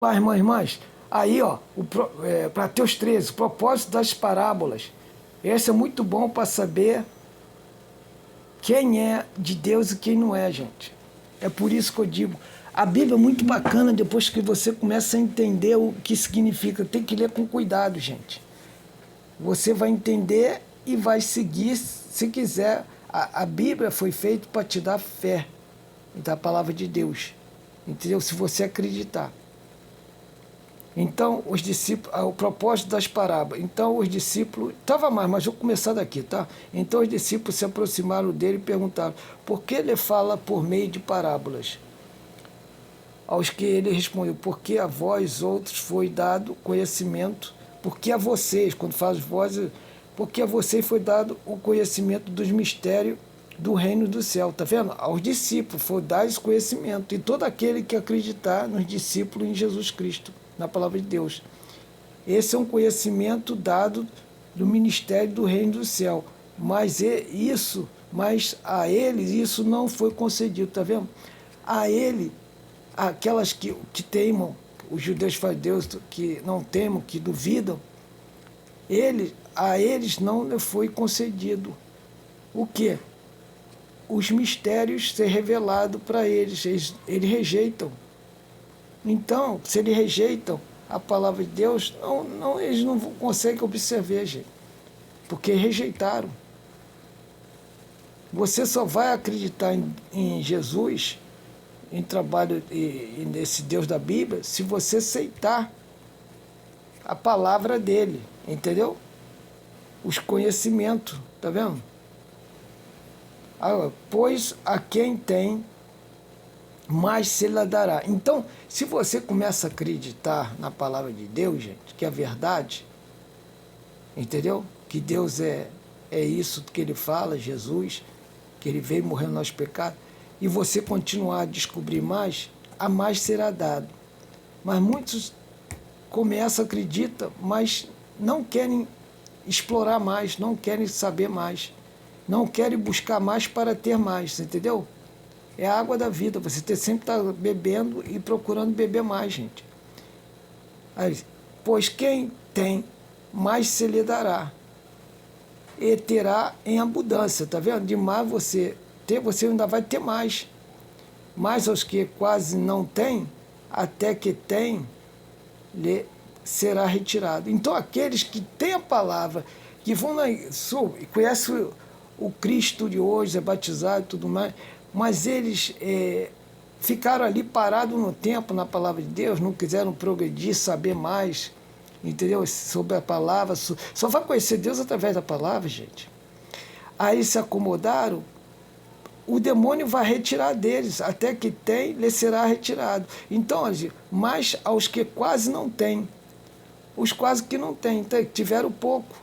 Mas, irmãs, aí, ó, para Mateus 13, o propósito das parábolas. Esse é muito bom para saber quem é de Deus e quem não é, gente. É por isso que eu digo, a Bíblia é muito bacana depois que você começa a entender o que significa. Tem que ler com cuidado, gente. Você vai entender e vai seguir se quiser. A Bíblia foi feita para te dar fé da palavra de Deus. Entendeu? Se você acreditar. Então, os discípulos, o propósito das parábolas. Então, os discípulos, estava mais, mas vou começar daqui, tá? Então, os discípulos se aproximaram dele e perguntaram: por que ele fala por meio de parábolas? Aos que ele respondeu: porque a vós outros foi dado conhecimento, porque a vocês, quando faz vós, porque a vocês foi dado o conhecimento dos mistérios do reino do céu. Tá vendo? Aos discípulos foi dado esse conhecimento, e todo aquele que acreditar nos discípulos em Jesus Cristo, na palavra de Deus. Esse é um conhecimento dado do ministério do reino do céu. Mas a eles isso não foi concedido, tá vendo? A ele, aquelas que teimam, os judeus fazem Deus, que não temam, que duvidam, a eles não lhe foi concedido. O quê? Os mistérios ser revelado para eles rejeitam. Então, se eles rejeitam a palavra de Deus, eles não conseguem observar, gente, porque rejeitaram. Você só vai acreditar em Jesus, em trabalho e nesse Deus da Bíblia, se você aceitar a palavra dele, entendeu? Os conhecimentos, tá vendo? Pois a quem tem, mais se lhe dará. Então, se você começa a acreditar na palavra de Deus, gente, que é a verdade, entendeu? Que Deus é isso que ele fala, Jesus, que ele veio morrer no nosso pecado, e você continuar a descobrir mais, a mais será dado. Mas muitos começam, acreditam, mas não querem explorar mais, não querem saber mais, não querem buscar mais para ter mais, entendeu? É a água da vida, você sempre está bebendo e procurando beber mais, gente. Aí, pois quem tem, mais se lhe dará, e terá em abundância, tá vendo? De mais você ter, você ainda vai ter mais. Mas aos que quase não têm, até que têm, lhe será retirado. Então, aqueles que têm a palavra, que vão lá, conhecem o Cristo de hoje, é batizado e tudo mais, mas eles ficaram ali parados no tempo, na palavra de Deus, não quiseram progredir, saber mais, entendeu? Sobre a palavra. Só vai conhecer Deus através da palavra, gente. Aí se acomodaram, o demônio vai retirar deles, até que tem, lhe será retirado. Então, mas aos que quase não têm, os quase que não têm, tiveram pouco,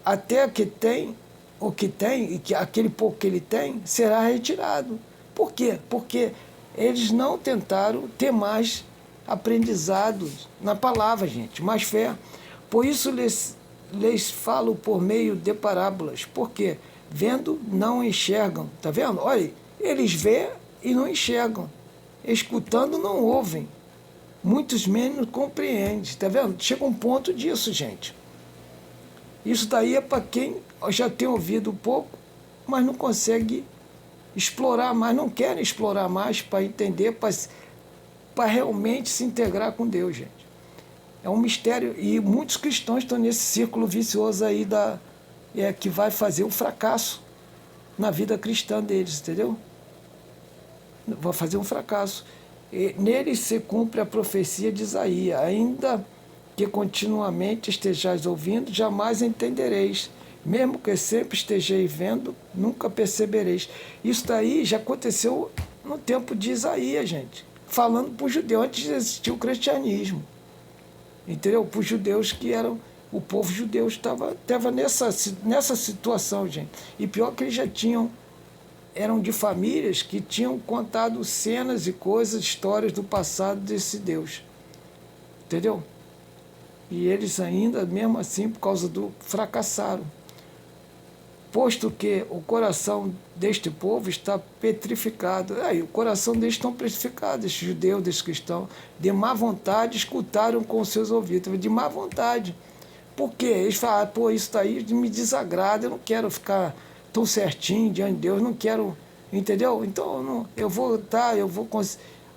até que tem, o que tem, e que aquele pouco que ele tem, será retirado. Por quê? Porque eles não tentaram ter mais aprendizado na palavra, gente, mais fé. Por isso lhes falo por meio de parábolas. Por quê? Vendo, não enxergam. Tá vendo? Olha, eles vê e não enxergam. Escutando, não ouvem. Muitos menos compreendem. Tá vendo? Chega um ponto disso, gente. Isso daí é para quem já tem ouvido um pouco, mas não consegue explorar mais, não querem explorar mais para entender, para realmente se integrar com Deus, gente. É um mistério, e muitos cristãos estão nesse círculo vicioso aí que vai fazer um fracasso na vida cristã deles, entendeu? Vai fazer um fracasso. E neles se cumpre a profecia de Isaías: ainda que continuamente estejais ouvindo, jamais entendereis. Mesmo que sempre estejais vendo, nunca percebereis. Isso daí já aconteceu no tempo de Isaías, gente. Falando para os judeus, antes de existir o cristianismo. Entendeu? Para os judeus que eram... O povo judeu estava nessa situação, gente. E pior que eles já eram de famílias que tinham contado cenas e coisas, histórias do passado desse Deus. Entendeu? E eles ainda, mesmo assim, por causa do... fracassaram. posto que o coração deste povo está petrificado. Aí, o coração deles estão petrificados, esses judeus, desses cristãos, de má vontade, escutaram com os seus ouvidos, de má vontade. Por quê? Eles falam, pô, isso daí me desagrada, eu não quero ficar tão certinho diante de Deus, não quero, entendeu? Então, eu vou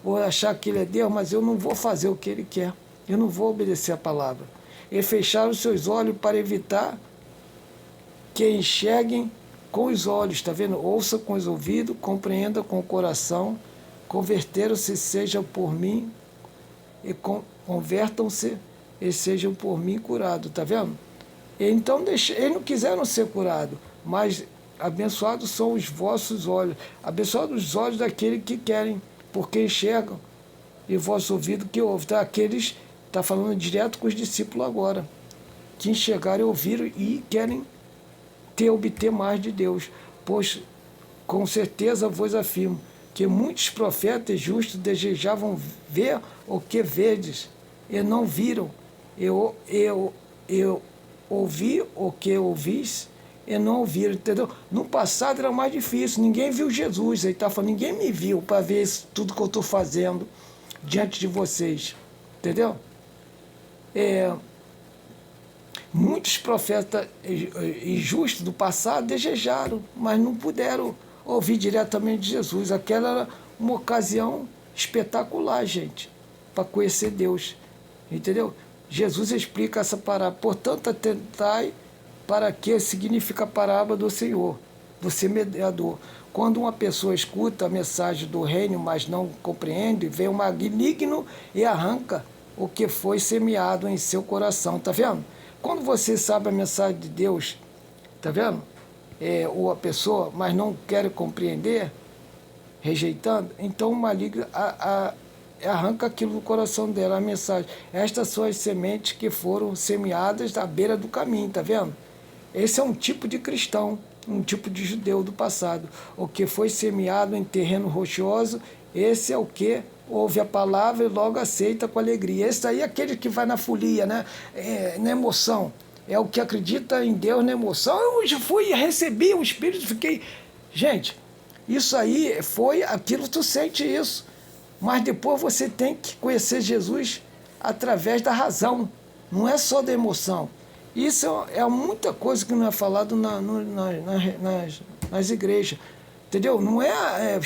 vou achar que ele é Deus, mas eu não vou fazer o que ele quer, eu não vou obedecer a palavra. E fecharam os seus olhos para evitar que enxerguem com os olhos, está vendo? Ouça com os ouvidos, compreenda com o coração, converteram-se, sejam por mim, e convertam-se e sejam por mim curados, está vendo? Então, eles não quiseram ser curados, mas abençoados são os vossos olhos, abençoados os olhos daqueles que querem, porque enxergam, e vosso ouvido que ouve. Tá? Aqueles, está falando direto com os discípulos agora, que enxergaram e ouviram e querem obter mais de Deus, pois com certeza vos afirmo que muitos profetas justos desejavam ver o que vedes e não viram, eu ouvi o que ouvis e não ouviram, entendeu? No passado era mais difícil, ninguém viu Jesus, ele está falando, ninguém me viu para ver tudo que eu estou fazendo diante de vocês, entendeu? Muitos profetas injustos do passado desejaram, mas não puderam ouvir diretamente de Jesus. Aquela era uma ocasião espetacular, gente, para conhecer Deus, entendeu? Jesus explica essa parábola. Portanto, atentai para que significa a parábola do Senhor, do semeador. Quando uma pessoa escuta a mensagem do reino, mas não compreende, vem um maligno e arranca o que foi semeado em seu coração. Está vendo? Quando você sabe a mensagem de Deus, está vendo? Ou a pessoa, mas não quer compreender, rejeitando, então o maligno arranca aquilo do coração dela, a mensagem. Estas são as sementes que foram semeadas à beira do caminho, está vendo? Esse é um tipo de cristão, um tipo de judeu do passado. O que foi semeado em terreno rochoso, esse é o que ouve a palavra e logo aceita com alegria. Esse aí é aquele que vai na folia, né? Na emoção. É o que acredita em Deus na emoção. Eu já fui, recebi o Espírito, fiquei... Gente, isso aí foi aquilo que tu sente isso. Mas depois você tem que conhecer Jesus através da razão. Não é só da emoção. Isso é muita coisa que não é falado nas igrejas. Entendeu? Não é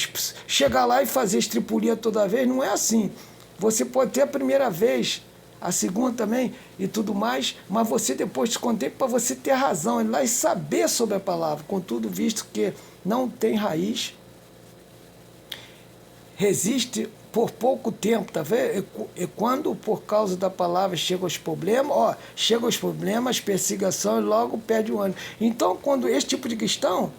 chegar lá e fazer estripulia toda vez, não é assim. Você pode ter a primeira vez, a segunda também e tudo mais, mas você depois te contempla para você ter razão, ir lá e saber sobre a palavra. Contudo, visto que não tem raiz, resiste por pouco tempo, tá vendo? E quando por causa da palavra chegam os problemas, chegam os problemas, perseguição e logo perde o ânimo. Então, quando esse tipo de questão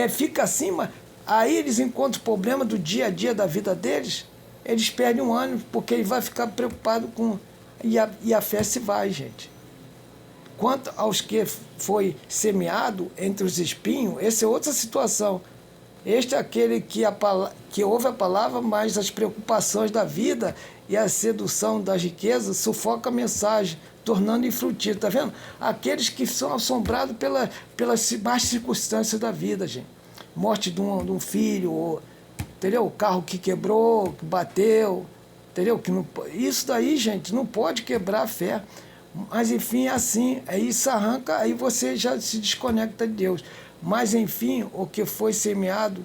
fica acima, aí eles encontram o problema do dia a dia da vida deles, eles perdem o ânimo, porque ele vai ficar preocupado com... E a fé se vai, gente. Quanto aos que foi semeado entre os espinhos, essa é outra situação. Este é aquele que ouve a palavra, mas as preocupações da vida e a sedução das riquezas sufocam a mensagem, tornando infrutífero. Está vendo? Aqueles que são assombrados pelas más circunstâncias da vida, gente. Morte de um filho, entendeu? O carro que quebrou, que bateu, entendeu? Isso daí, gente, não pode quebrar a fé. Mas, enfim, é assim. Aí isso arranca, aí você já se desconecta de Deus. Mas, enfim, o que foi semeado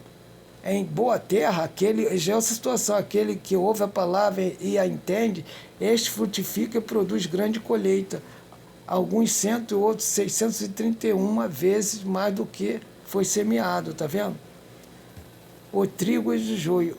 em boa terra, já é essa situação, aquele que ouve a palavra e a entende, este frutifica e produz grande colheita. Alguns 100 e outros 631 vezes mais do que foi semeado, tá vendo? O trigo e o joio.